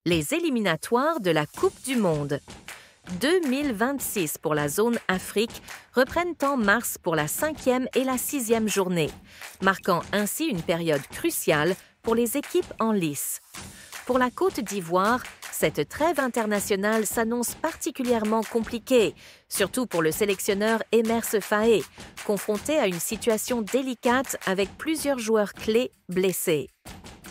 les éliminatoires de la Coupe du Monde. 2026 pour la zone Afrique reprennent en mars pour la 5e et la 6e journée, marquant ainsi une période cruciale pour les équipes en lice. Pour la Côte d'Ivoire, cette trêve internationale s'annonce particulièrement compliquée, surtout pour le sélectionneur Emers Faé, confronté à une situation délicate avec plusieurs joueurs clés blessés.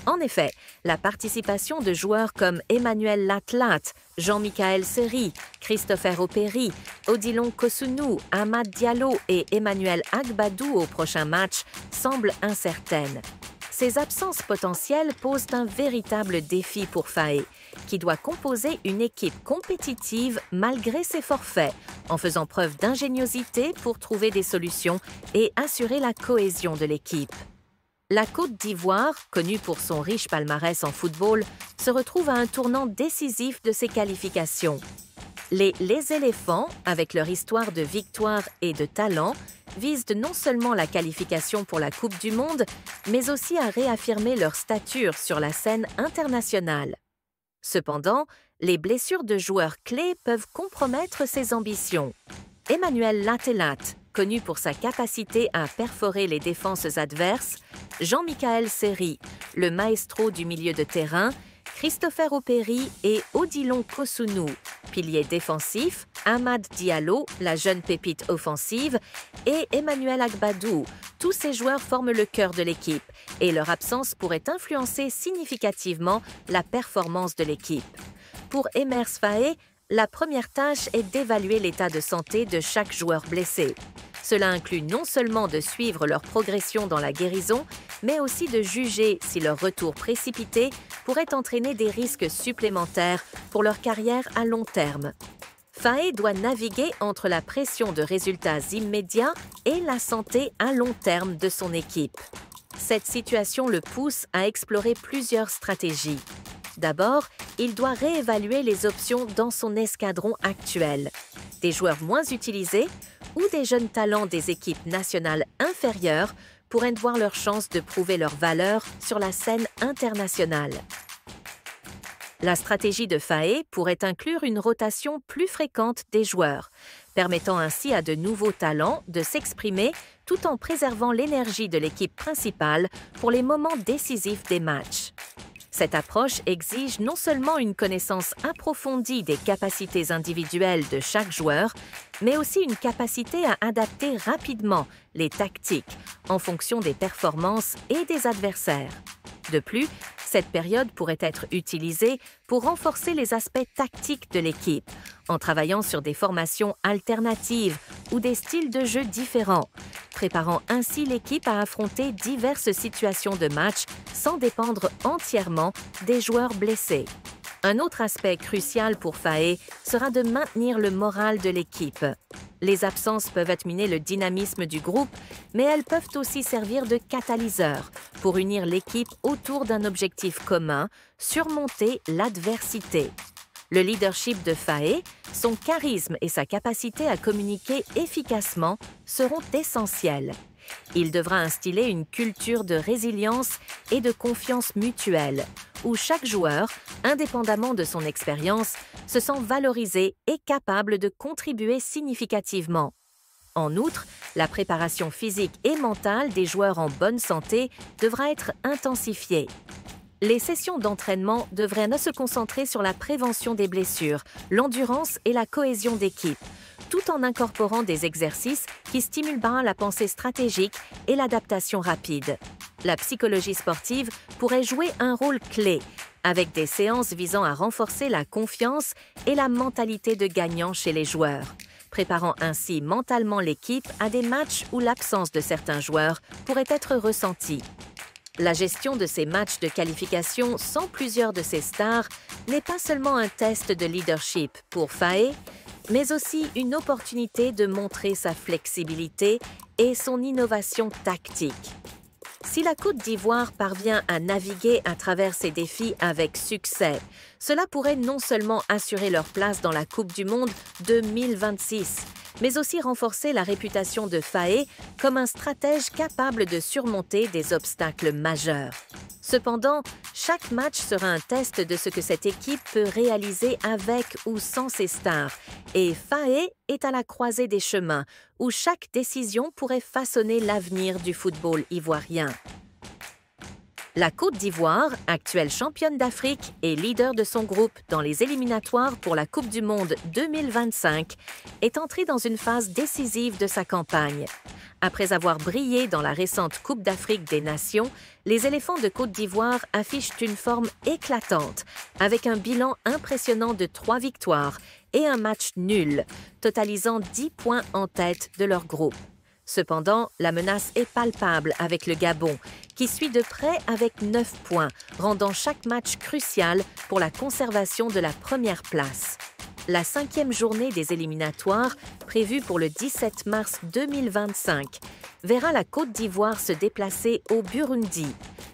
En effet, la participation de joueurs comme Emmanuel Latlat, Jean-Michaël Seri, Christopher Opéry, Odilon Kosunu, Amad Diallo et Emmanuel Agbadou au prochain match semble incertaine. Ces absences potentielles posent un véritable défi pour Faé, qui doit composer une équipe compétitive malgré ses forfaits, en faisant preuve d'ingéniosité pour trouver des solutions et assurer la cohésion de l'équipe. La Côte d'Ivoire, connue pour son riche palmarès en football, se retrouve à un tournant décisif de ses qualifications. Les éléphants, avec leur histoire de victoire et de talent, visent non seulement la qualification pour la Coupe du Monde, mais aussi à réaffirmer leur stature sur la scène internationale. Cependant, les blessures de joueurs clés peuvent compromettre ces ambitions. Emmanuel Latlat, connu pour sa capacité à perforer les défenses adverses, Jean-Michaël Seri, le maestro du milieu de terrain, Christopher Opéry et Odilon Kosunu, pilier défensif, Amad Diallo, la jeune pépite offensive, et Emmanuel Agbadou. Tous ces joueurs forment le cœur de l'équipe et leur absence pourrait influencer significativement la performance de l'équipe. Pour Emers Faé, la première tâche est d'évaluer l'état de santé de chaque joueur blessé. Cela inclut non seulement de suivre leur progression dans la guérison, mais aussi de juger si leur retour précipité pourrait entraîner des risques supplémentaires pour leur carrière à long terme. Faé doit naviguer entre la pression de résultats immédiats et la santé à long terme de son équipe. Cette situation le pousse à explorer plusieurs stratégies. D'abord, il doit réévaluer les options dans son escadron actuel. Des joueurs moins utilisés ou des jeunes talents des équipes nationales inférieures pourraient voir leur chance de prouver leur valeur sur la scène internationale. La stratégie de Faé pourrait inclure une rotation plus fréquente des joueurs, permettant ainsi à de nouveaux talents de s'exprimer tout en préservant l'énergie de l'équipe principale pour les moments décisifs des matchs. Cette approche exige non seulement une connaissance approfondie des capacités individuelles de chaque joueur, mais aussi une capacité à adapter rapidement les tactiques en fonction des performances et des adversaires. De plus, cette période pourrait être utilisée pour renforcer les aspects tactiques de l'équipe, en travaillant sur des formations alternatives ou des styles de jeu différents, préparant ainsi l'équipe à affronter diverses situations de match sans dépendre entièrement des joueurs blessés. Un autre aspect crucial pour Faé sera de maintenir le moral de l'équipe. Les absences peuvent miner le dynamisme du groupe, mais elles peuvent aussi servir de catalyseur pour unir l'équipe autour d'un objectif commun, surmonter l'adversité. Le leadership de Faé, son charisme et sa capacité à communiquer efficacement seront essentiels. Il devra instiller une culture de résilience et de confiance mutuelle, où chaque joueur, indépendamment de son expérience, se sent valorisé et capable de contribuer significativement. En outre, la préparation physique et mentale des joueurs en bonne santé devra être intensifiée. Les sessions d'entraînement devraient se concentrer sur la prévention des blessures, l'endurance et la cohésion d'équipe, tout en incorporant des exercices qui stimulent la pensée stratégique et l'adaptation rapide. La psychologie sportive pourrait jouer un rôle clé, avec des séances visant à renforcer la confiance et la mentalité de gagnant chez les joueurs, préparant ainsi mentalement l'équipe à des matchs où l'absence de certains joueurs pourrait être ressentie. La gestion de ces matchs de qualification sans plusieurs de ces stars n'est pas seulement un test de leadership pour Faé, mais aussi une opportunité de montrer sa flexibilité et son innovation tactique. Si la Côte d'Ivoire parvient à naviguer à travers ces défis avec succès, cela pourrait non seulement assurer leur place dans la Coupe du Monde 2026, mais aussi renforcer la réputation de Faé comme un stratège capable de surmonter des obstacles majeurs. Cependant, chaque match sera un test de ce que cette équipe peut réaliser avec ou sans ses stars, et Faé est à la croisée des chemins, où chaque décision pourrait façonner l'avenir du football ivoirien. La Côte d'Ivoire, actuelle championne d'Afrique et leader de son groupe dans les éliminatoires pour la Coupe du Monde 2025, est entrée dans une phase décisive de sa campagne. Après avoir brillé dans la récente Coupe d'Afrique des Nations, les éléphants de Côte d'Ivoire affichent une forme éclatante, avec un bilan impressionnant de 3 victoires et un match nul, totalisant 10 points en tête de leur groupe. Cependant, la menace est palpable avec le Gabon, qui suit de près avec 9 points, rendant chaque match crucial pour la conservation de la première place. La 5e journée des éliminatoires, prévue pour le 17 mars 2025, verra la Côte d'Ivoire se déplacer au Burundi.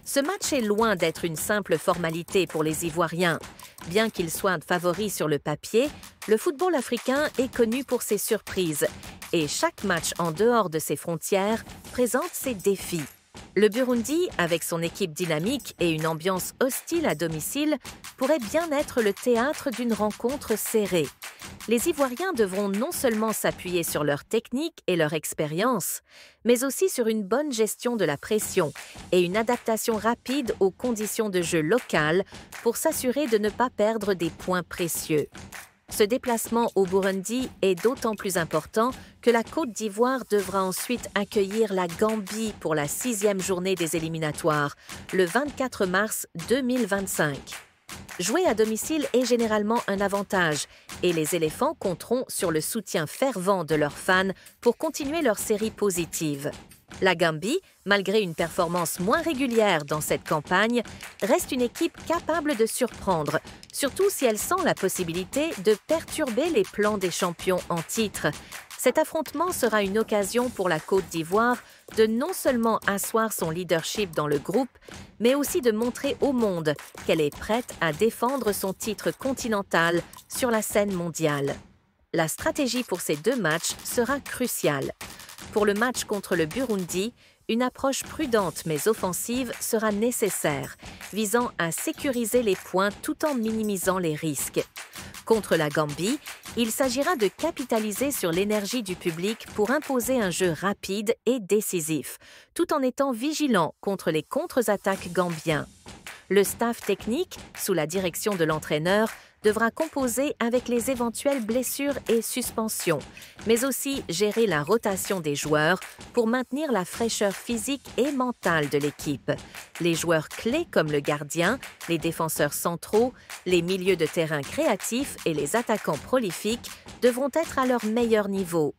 Ce match est loin d'être une simple formalité pour les Ivoiriens. Bien qu'ils soient favoris sur le papier, le football africain est connu pour ses surprises et chaque match en dehors de ses frontières présente ses défis. Le Burundi, avec son équipe dynamique et une ambiance hostile à domicile, pourrait bien être le théâtre d'une rencontre serrée. Les Ivoiriens devront non seulement s'appuyer sur leur technique et leur expérience, mais aussi sur une bonne gestion de la pression et une adaptation rapide aux conditions de jeu locales pour s'assurer de ne pas perdre des points précieux. Ce déplacement au Burundi est d'autant plus important que la Côte d'Ivoire devra ensuite accueillir la Gambie pour la 6e journée des éliminatoires, le 24 mars 2025. Jouer à domicile est généralement un avantage et les éléphants compteront sur le soutien fervent de leurs fans pour continuer leur série positive. La Gambie, malgré une performance moins régulière dans cette campagne, reste une équipe capable de surprendre, surtout si elle sent la possibilité de perturber les plans des champions en titre. Cet affrontement sera une occasion pour la Côte d'Ivoire de non seulement asseoir son leadership dans le groupe, mais aussi de montrer au monde qu'elle est prête à défendre son titre continental sur la scène mondiale. La stratégie pour ces 2 matchs sera cruciale. Pour le match contre le Burundi, une approche prudente mais offensive sera nécessaire, visant à sécuriser les points tout en minimisant les risques. Contre la Gambie, il s'agira de capitaliser sur l'énergie du public pour imposer un jeu rapide et décisif, tout en étant vigilant contre les contre-attaques gambiens. Le staff technique, sous la direction de l'entraîneur, devra composer avec les éventuelles blessures et suspensions, mais aussi gérer la rotation des joueurs pour maintenir la fraîcheur physique et mentale de l'équipe. Les joueurs clés comme le gardien, les défenseurs centraux, les milieux de terrain créatifs et les attaquants prolifiques devront être à leur meilleur niveau